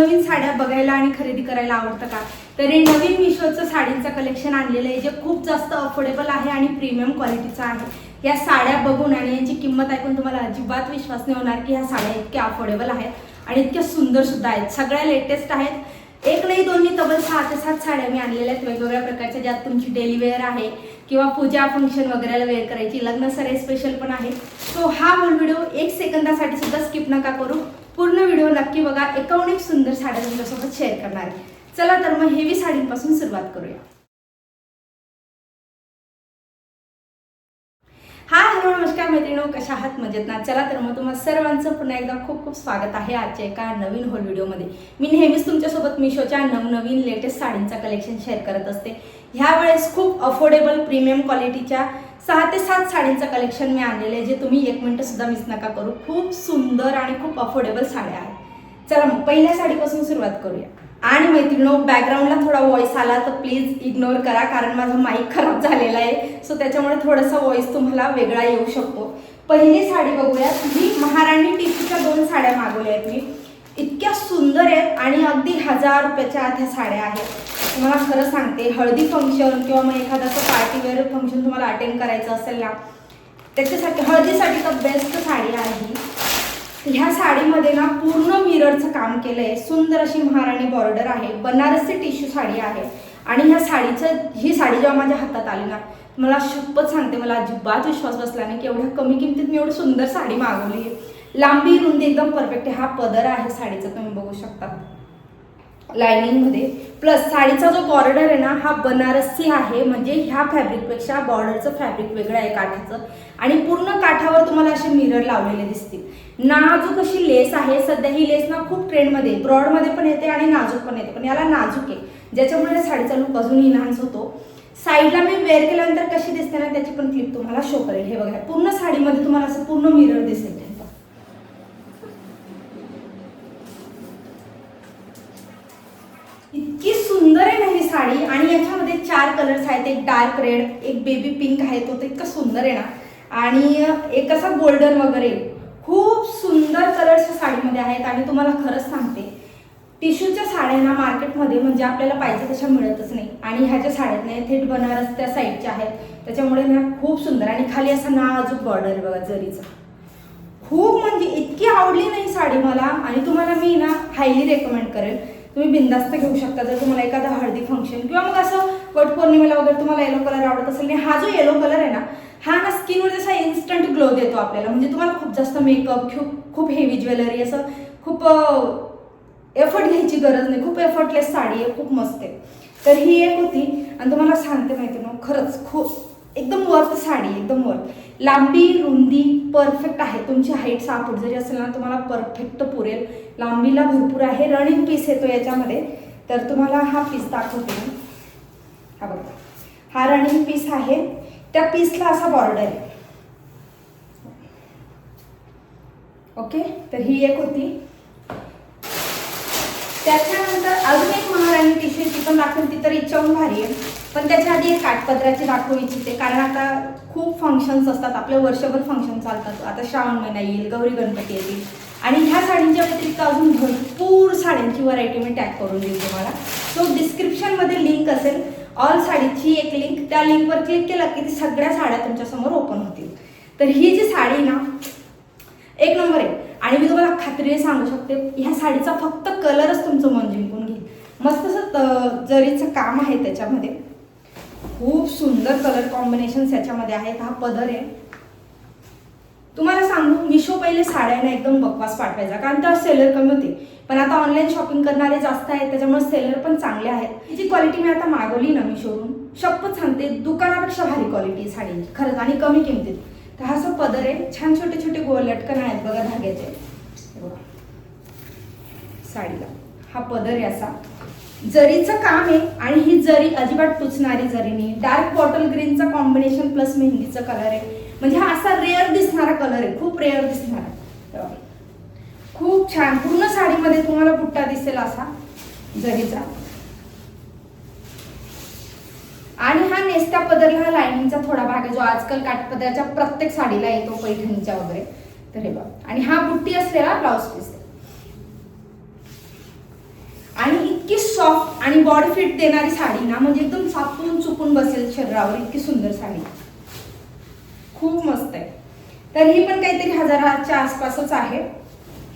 नवनवीन साड्या बघायला आणि खरेदी करायला आवडतं का? तर हे नवीन मिशोचं साडींचं कलेक्शन आणलेलं आहे जे खूप जास्त अफोर्डेबल आहे आणि प्रीमियम क्वालिटीचं आहे। या साड्या बघून आणि यांची किंमत ऐकून तुम्हाला अजिबात विश्वास नाही होणार की ह्या साड्या इतक्या अफोर्डेबल आहेत आणि इतक्या सुंदर सुद्धा आहेत। सगळ्या लेटेस्ट आहेत। एक नाही दोन नाही तब्बल 6 ते 7 साड्या मी आणलेल्या आहेत वेगवेगळ्या प्रकारच्या, ज्यात तुमची डेली वेअर आहे किंवा पूजा फंक्शन वगैरेला वेअर करायची, लग्न सराई स्पेशल पण आहे। सो हा होल व्हिडिओ 1 सेकंदासाठी सुद्धा स्किप नका करू, पूर्ण व्हिडिओ नक्की बघा। 51 सुंदर साड्या तुमच्यासोबत शेअर करणार आहे। चला तर मग हेवी साडींपासून सुरुवात करूया। हाय हॅलो नमस्कार मैत्रिणींनो, कशा आहात? मजेत ना? चला तर मग तुम्हा सर्वांचं पुन्हा एकदा खूप खूप स्वागत आहे आजच्या एका नवीन होल व्हिडिओमध्ये। मी नेहमीच तुमच्यासोबत मिशोच्या नवनवीन लेटेस्ट साडींचा कलेक्शन शेअर करत असते। ह्यावेळेस खूप अफोर्डेबल प्रीमियम क्वालिटीच्या 6 ते 7 साडींचं कलेक्शन मी आणलेलं आहे जे तुम्ही 1 मिनिट सुद्धा मिस नका करू। खूप सुंदर आणि खूप अफोर्डेबल साड्या आहेत। चला मग पहिल्या साडीपासून सुरुवात करूया। आणि मैत्रिणींनो, बॅकग्राऊंडला थोडा व्हॉइस आला तर प्लीज इग्नोर करा, कारण माझा माईक खराब झालेला आहे। सो त्याच्यामुळे थोडासा व्हॉइस तुम्हाला वेगळा येऊ शकतो। पहिली साडी बघूया। ही महाराणी टिश्यूच्या 2 साड्या मागवल्या आहेत मी। इतक्या सुंदर आहेत आणि अगदी 1000 रुपयाच्या आत ह्या साड्या आहेत। तुम्हाला खरं सांगते, हळदी फंक्शन किंवा मग एखादाचं पार्टी वेअर फंक्शन तुम्हाला अटेंड करायचं असेल ना, त्याच्यासाठी हळदीसाठी तर बेस्ट साडी आहे ही। ह्या साडीमध्ये ना पूर्ण मिररचं काम केलंय। सुंदर अशी महाराणी बॉर्डर आहे, बनारसी टिश्यू साडी आहे। आणि ह्या ही साडी जेव्हा माझ्या हातात आली ना, मला शपथ सांगते, मला अजिबात विश्वास बसला नाही की एवढ्या कमी किमतीत मी एवढी सुंदर साडी मागवली आहे। लांबी रुंदी एकदम परफेक्ट आहे। हा पदर आहे साडीचा, तुम्ही बघू शकता लाइनिंग मध्ये। प्लस साडीचा जो बॉर्डर आहे ना, हा बनारसी आहे, म्हणजे ह्या फॅब्रिकपेक्षा बॉर्डरचं फॅब्रिक वेगळं आहे काठाचं। आणि पूर्ण काठावर तुम्हाला असे मिरर लावलेले दिसतील। नाजूक अशी लेस आहे। सध्या ही लेस ना खूप ट्रेंडमध्ये, ब्रॉडमध्ये पण येते आणि नाजूक पण येते, पण याला नाजूक आहे, ज्याच्यामुळे या साडीचा लुक अजून इन्हान्स होतो। साईडला मी वेअर केल्यानंतर कशी दिसते ना, त्याची पण क्लिप तुम्हाला शो करेल। हे बघा, पूर्ण साडीमध्ये तुम्हाला असं पूर्ण मिरर दिसेल। इतकी सुंदर आहे ना ही साडी। आणि याच्यामध्ये 4 कलर्स आहेत, एक डार्क रेड, एक बेबी पिंक आहे, तो तर इतका सुंदर आहे ना, आणि एक असा गोल्डन वगैरे। खूप सुंदर कलर्स या साडीमध्ये आहेत। आणि तुम्हाला खरंच सांगते, टिश्यूच्या साड्या ना मार्केटमध्ये म्हणजे आपल्याला पाहिजे तशा मिळतच नाही। आणि ह्या ज्या साड्यात नाही, थेट बनारस त्या साईडच्या आहेत, त्याच्यामुळे ना खूप सुंदर। आणि खाली असा नाजूक बॉर्डर आहे बघा जरीचा। खूप म्हणजे इतकी आवडली नाही साडी मला, आणि तुम्हाला मी ना हायली रेकमेंड करेल। तुम्ही बिंदास्त घेऊ शकता जर तुम्हाला एखादा हळदी फंक्शन किंवा मग असं वटपौर्णिमेला वगैरे तुम्हाला येलो कलर आवडत असेल। हा जो येलो कलर आहे ना, हा ना स्किनवर जसा इन्स्टंट ग्लो देतो आपल्याला, म्हणजे तुम्हाला खूप जास्त मेकअप, खूप हेवी ज्वेलरी, असं खूप एफर्ट घ्यायची गरज नाही। खूप एफर्टलेस साडी आहे, खूप मस्त आहे। तर ही एक होती। आणि तुम्हाला सांगते माहिती ना, खरंच खूप एकदम वर्थ साडी, एकदम वर्थ। लांबी रुंदी परफेक्ट आहे, तुमची हाईट 6 फूट जरी असेल ना, तुम्हाला परफेक्ट पुरेल। लांबीला भरपूर आहे। रनिंग पीस येतो याच्यामध्ये, तर तुम्हाला हा पीस दाखवते मी। हा बघा, हा रनिंग पीस आहे, त्या पीसला असा बॉर्डर आहे। ओके, तर ही एक होती। त्याच्यानंतर अजून एक महाराणी टिश्यू, ती पण दाखवेल, ती तर इच्छाहून भारी आहे। पण त्याच्या आधी एक काठपदराची दाखवू इच्छिते, कारण आता खूप फंक्शन्स असतात आपले, वर्षभर फंक्शन चालतात। आता श्रावण महिना येईल, गौरी गणपती येतील, आणि ह्या साडींच्या व्यतिरिक्त अजून भरपूर साड्यांची व्हरायटी मी टॅग करून देईल तुम्हाला। सो डिस्क्रिप्शनमध्ये लिंक असेल, ऑल साडीची एक लिंक, त्या लिंकवर क्लिक केलं की ती सगळ्या साड्या तुमच्यासमोर ओपन होतील। तर ही जी साडी ना एक नंबर आहे। आणि मी तुम्हाला खात्रीने सांगू शकते, ह्या साडीचा फक्त कलरच तुमचं मन जिंकून घेईल। मस्त असं जरीचं काम आहे त्याच्यामध्ये, खूप सुंदर कलर कॉम्बिनेशन याच्यामध्ये आहेत। हा पदर आहे। तुम्हाला सांगू, मिशो पहिले साड्यांना एकदम बकवास पाठवायचा, कारण त्या सेलर कमी होते, पण आता ऑनलाईन शॉपिंग करणारे जास्त आहेत, त्याच्यामुळे सेलर पण चांगले आहेत। जी क्वालिटी मी आता मागवली ना मिशोवरून, शपथ सांगते दुकानापेक्षा भारी क्वालिटी आहे साडीची खरंच, आणि कमी किमतीत। तर हा असं पदर आहे, छान छोटे छोटे गोल लटकन आहेत बघा धाग्याचे साडीला। हा पदर आहे, असा जरीचं काम आहे। आणि ही जरी अजिबात टुचणारी जरी नाही, डार्क बॉटल ग्रीनचा कॉम्बिनेशन प्लस मेहंदीचा कलर आहे, म्हणजे हा असा रेअर दिसणारा कलर आहे, खूप रेअर दिसणारा। खूप छान, पूर्ण साडीमध्ये तुम्हाला बुट्टा दिसेल असा जरीचा। आणि हा नेसत्या पदरला हा लाइनिंगचा थोडा भाग आहे, जो आजकाल काठपदराच्या प्रत्येक साडीला येतो, पैठणीच्या वगैरे। तर हे बघा, आणि हा बुट्टी असलेला ब्लाउज पीस आहे। सॉफ्ट आणि बॉडी फिट देणारी साडी ना, म्हणजे एकदम सापून चुपून बसेल शरीरावर, इतकी सुंदर साडी, खूप मस्त आहे. तर ही पण काहीतरी 1000च्या आसपासच आहे.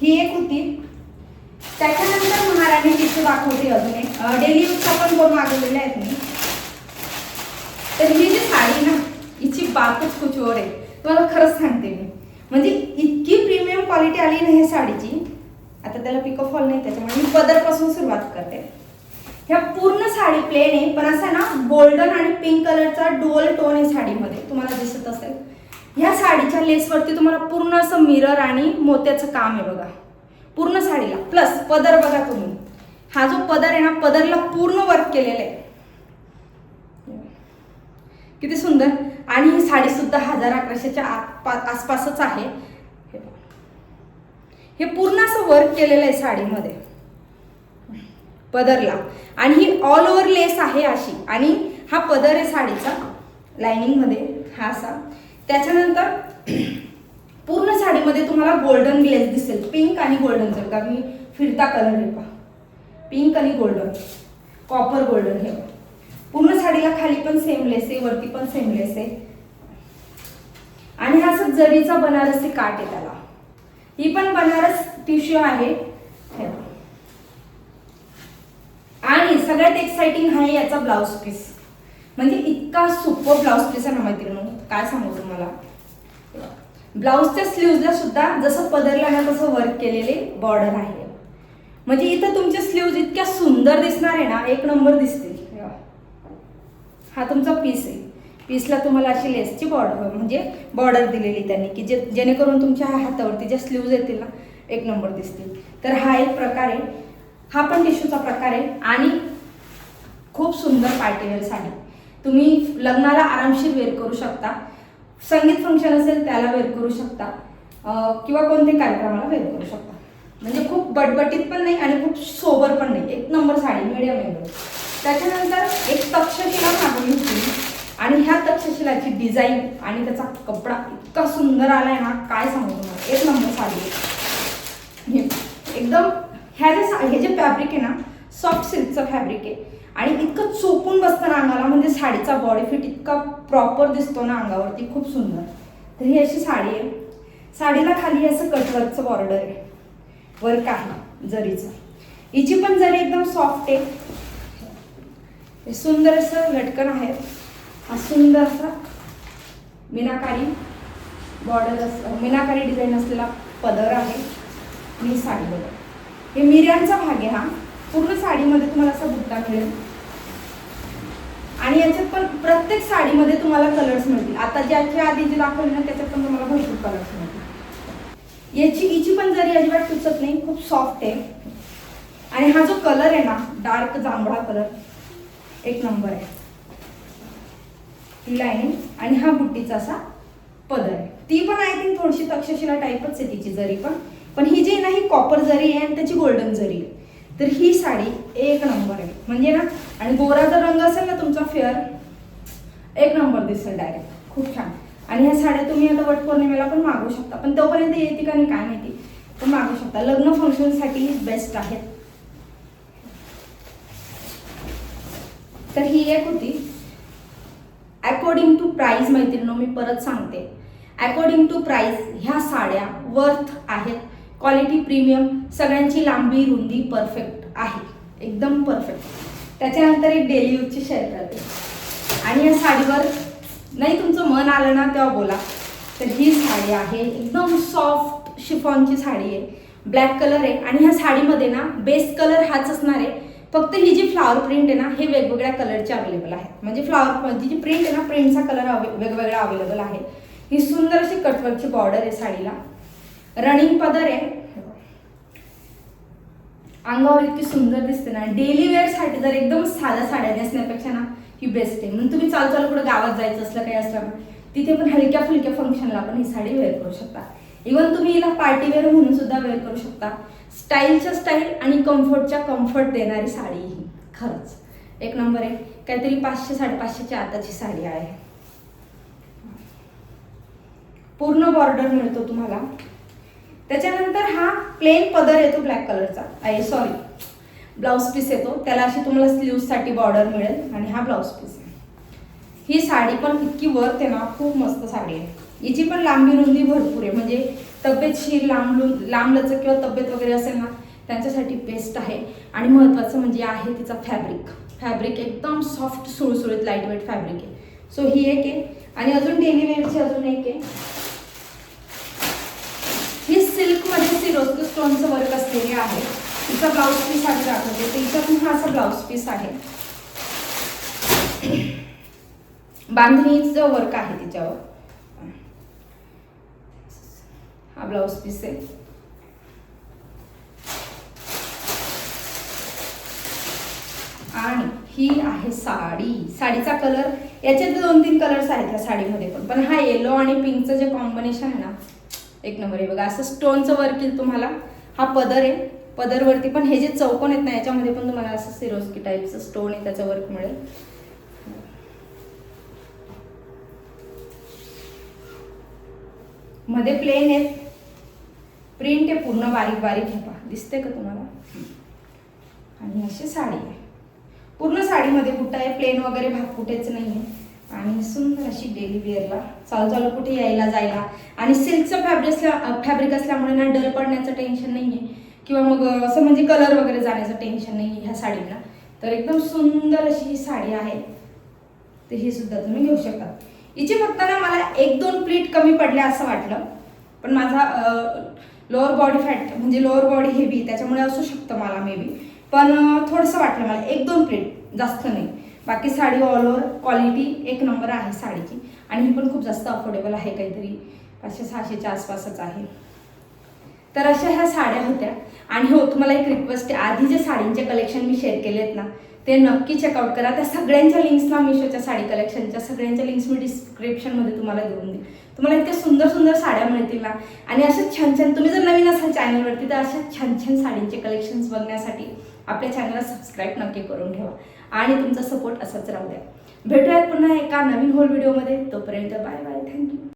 ही एक होती. त्याच्यानंतर महाराणी टिश्यू दाखवते अजून एक. डेली यूजचा पण 2 मागवलेले आहेत मी. तर ही जी साडी ना, हिची बातच कुछ और आहे. तुम्हाला खरंच सांगते मी, म्हणजे इतकी प्रीमियम क्वालिटी आली ना ह्या साडीची. आता त्याला पिको फॉल नाही, त्याच्यामुळे मी पदरपासून सुरुवात करते. ह्या पूर्ण साडी प्लेन आहे, पण असा ना गोल्डन आणि पिंक कलरचा डुअल टोन आहे साडीमध्ये, तुम्हाला दिसत असेल. ह्या साडीच्या लेसवरती तुम्हाला पूर्ण असं मिरर आणि मोत्याचं काम आहे बघा पूर्ण साडीला. प्लस पदर बघा तुम्ही, हा जो पदर आहे ना, पदरला पूर्ण वर्क केलेलं आहे, किती सुंदर. आणि ही साडी सुद्धा 1000-1100च्या आसपासच आहे. हे पूर्ण असं वर्क केलेलं आहे साडीमध्ये पदरला, आणि ही ऑल ओव्हर लेस आहे अशी, आणि हा पदर आहे साडीचा लाइनिंग मध्ये हा असा. त्याच्यानंतर पूर्ण साडीमध्ये तुम्हाला गोल्डन ग्लेज दिसेल, पिंक आणि गोल्डन. जर का मी फिरता कलर आहे पहा, पिंक आणि गोल्डन, कॉपर गोल्डन. हे पूर्ण साडीला खाली पण सेम लेस आहे, वरती पण सेम लेस आहे, आणि हा असं जरीचा बनारसी काट आहे त्याला. ही पण बनारस टिश्यू आहे. आणि सगळ्यात एक्साइटिंग आहे याचा ब्लाउज पीस, म्हणजे इतका सुपर ब्लाउज पीस आहे ना मैत्रिणी, काय सांगू तुम्हाला. ब्लाउजच्या स्लीव्हजला सुद्धा जसं पदरला ना तसं वर्क केलेले बॉर्डर आहे. म्हणजे इथं तुमचे स्लीव्ज इतक्या सुंदर दिसणार आहे ना, एक नंबर दिसतील. हा तुमचा पीस आहे. पीसला तुम्हाला अशी लेसची बॉर्डर, म्हणजे बॉर्डर दिलेली त्यांनी, की जेणेकरून तुमच्या हातावरती ज्या स्लीव्ज येतील ना, एक नंबर दिसतील. तर हा एक प्रकार आहे. हा पण टिश्यूचा प्रकार आहे, आणि खूप सुंदर पार्टीवेअर साडी. तुम्ही लग्नाला आरामशीर वेअर करू शकता, संगीत फंक्शन असेल त्याला वेअर करू शकता, किंवा कोणत्याही कार्यक्रमाला वेअर करू शकता. म्हणजे खूप बटबटीत पण नाही आणि खूप सोबर पण नाही, एक नंबर साडी, मीडियम एंड. त्याच्यानंतर एक तक्षशिला मागवली होती, आणि ह्या तक्षशिलाची डिझाईन आणि त्याचा कपडा इतका सुंदर आलाय ना, काय सांगू तुम्हाला, एक नंबर साडी आहे एकदम. हे जे फॅब्रिक आहे ना, सॉफ्ट सिल्कचं फॅब्रिक आहे, आणि इतकं चोपून बसतं ना अंगाला, म्हणजे साडीचा बॉडी फिट इतका प्रॉपर दिसतो ना अंगावरती, खूप सुंदर. तर ही अशी साडी आहे. साडीला खाली असं कटवर्कचं बॉर्डर आहे, वर्क आहे जरीचं. हिची पण जरी एकदम सॉफ्ट आहे, सुंदर असं लटकन आहे. हा सुंदर असा मीनाकारी बॉर्डर, मीनाकारी डिझाईन असलेला पदर आहे. मी साडी बघा, हे मिऱ्यांचा भाग आहे. हा पूर्ण साडीमध्ये तुम्हाला असा बुट्टा मिळेल, आणि याच्यात पण प्रत्येक साडीमध्ये तुम्हाला कलर्स मिळतील. आता ज्याच्या आधी जे दाखवले ना, त्याच्यात पण तुम्हाला भरपूर कलर्स मिळतील. हिची पण जरी अजिबात टुचत नाही, खूप सॉफ्ट आहे. आणि हा जो कलर आहे ना, डार्क जांभळा कलर, एक नंबर आहे. ही लाईनिंग आणि हा बुट्टीचा असा पदर आहे. ती पण आय थिंक थोडीशी तक्षशिला टाईपच आहे तिची जरी पण ही जी ना, ही कॉपर जरी आहे आणि त्याची गोल्डन जरी आहे. तर ही साडी एक नंबर आहे, म्हणजे ना. आणि गोरा जर रंग असेल ना तुमचा फेअर, एक नंबर दिसेल डायरेक्ट, खूप छान. आणि ह्या साड्या तुम्ही आता वटपौर्णिमेला पण मागवू शकता, पण तोपर्यंत येते का नाही काय माहिती, पण मागवू शकता. लग्न फंक्शनसाठी बेस्ट आहेत. तर ही एक होती. अकॉर्डिंग टू प्राइस मैत्रिणींनो, मी परत सांगते, अकॉर्डिंग टू प्राइस ह्या साड्या वर्थ आहेत. क्वालिटी प्रीमियम, सगळ्यांची लांबी रुंदी परफेक्ट आहे, एकदम परफेक्ट. त्याच्यानंतर एक डेली यूजची शेअर करते. आणि या साडीवर नाही तुमचं मन आलं ना तेव्हा बोला. तर ही साडी आहे एकदम सॉफ्ट शिफॉनची साडी आहे, ब्लॅक कलर आहे. आणि ह्या साडीमध्ये ना बेस कलर हाच असणार आहे, फक्त ही जी फ्लावर प्रिंट आहे ना, हे वेगवेगळ्या कलरचे अवेलेबल आहेत. म्हणजे फ्लावर जी प्रिंट आहे ना, प्रिंटचा कलर वेगवेगळा अवेलेबल आहे. ही सुंदर अशी कटवर्कची बॉर्डर आहे साडीला, रनिंग पदर आहे. अंगावर इतकी सुंदर दिसते ना. डेली वेअरसाठी जर एकदम साध्या साड्या नेसण्यापेक्षा ना ही बेस्ट आहे. म्हणून तुम्ही चालू कुठं गावात जायचं असलं काही असलं ना, तिथे पण हलक्या फुलक्या फंक्शनला पण ही साडी वेअर करू शकता. इव्हन तुम्ही हिला पार्टी वेअर म्हणून सुद्धा वेअर करू शकता. स्टाईलच्या स्टाईल आणि कम्फर्टच्या कम्फर्ट देणारी साडी ही खरंच एक नंबर आहे. काहीतरी 500-550च्या आताची साडी आहे. पूर्ण बॉर्डर मिळतो तुम्हाला. त्याच्यानंतर हा प्लेन पदर येतो ब्लॅक कलरचा, सॉरी ब्लाऊज पीस येतो, त्याला अशी तुम्हाला स्लीव्हसाठी बॉर्डर मिळेल आणि हा ब्लाऊज पीस आहे. ही साडी पण इतकी वर्थ आहे ना, खूप मस्त साडी आहे. हिची पण लांबी रुंदी भरपूर आहे, म्हणजे तब्येतशीर लांब लचक किंवा तब्येत वगैरे असेल ना त्यांच्यासाठी बेस्ट आहे. आणि महत्त्वाचं म्हणजे आहे तिचा फॅब्रिक एकदम सॉफ्ट सुळसुळीत लाईटवेट फॅब्रिक आहे. सो ही एक आहे. आणि अजून डेली वेअरची अजून एक आहे, ही सिल्कमध्ये सिरोस्की स्टोनचं वर्क असलेली आहे. तिचा ब्लाऊज पीस आधी दाखवते, तर हिच्यातून हा असा ब्लाऊज पीस आहे, बांधणीचं वर्क आहे तिच्यावर. हा ब्लाऊज पीस आहे. आणि ही आहे साडीचा कलर. याच्यात 2-3 कलर्स आहेत ह्या साडीमध्ये पण हा येलो आणि पिंकचं जे कॉम्बिनेशन आहे ना, एक नंबर आहे बघा. असं स्टोनचं वर्क येईल तुम्हाला. हा पदर आहे, पदरवरती पण हे जे चौकोन आहेत ना याच्यामध्ये पण तुम्हाला असं सिरोस्की टाईपचं स्टोन आहे त्याचं वर्क मिळेल. मध्ये प्लेन आहेत, प्रिंट आहे पूर्ण बारीक बारीक. हे पहा, दिसते का तुम्हाला? आणि अशी साडी आहे, पूर्ण साडीमध्ये बुट्टा आहे, प्लेन वगैरे भाग कुठेच नाही आहे. आणि सुंदर अशी डेली वेअरला चालू कुठे यायला जायला. आणि सिल्कचं फॅब्रिक असल्यामुळे ना डल पडण्याचं टेन्शन नाही आहे, किंवा मग असं म्हणजे कलर वगैरे जाण्याचं टेन्शन नाही आहे ह्या साडीला. तर एकदम सुंदर अशी ही साडी आहे, तर ही सुद्धा तुम्ही घेऊ शकता. हिची फक्त ना मला 1-2 प्लीट कमी पडल्या असं वाटलं, पण माझा लोअर बॉडी फॅट म्हणजे लोअर बॉडी हेवी, त्याच्यामुळे असू शकतं मला मे बी. पण थोडंसं वाटलं मला 1-2 प्लीट, जास्त नाही. बाकी साडी ऑल ओव्हर क्वालिटी एक नंबर आहे साडीची. आणि ही पण खूप जास्त अफोर्डेबल आहे, काहीतरी 500-600च्या आसपासच आहे. तर अशा ह्या साड्या होत्या. आणि हो, तुम्हाला एक रिक्वेस्ट आहे, आधी जे साडींचे कलेक्शन मी शेअर केले आहेत ना ते नक्की चेकआउट करा. त्या सगळ्यांच्या लिंक्स ना, मिशोच्या साडी कलेक्शनच्या सगळ्यांच्या लिंक्स मी डिस्क्रिप्शनमध्ये तुम्हाला देऊन देईन. तुम्हाला इतक्या सुंदर सुंदर साड्या मिळतील ना. आणि अशाच छान छान, तुम्ही जर नवीन असाल चॅनलवरती तर अशा छान छान साडींचे कलेक्शन्स बघण्यासाठी आपल्या चॅनलला सबस्क्राईब नक्की करून ठेवा. आणि तुमचा सपोर्ट असाच राहू द्या. भेटूयात पुन्हा एका नवीन व्हिडिओमध्ये. तोपर्यंत बाय बाय, थँक्यू.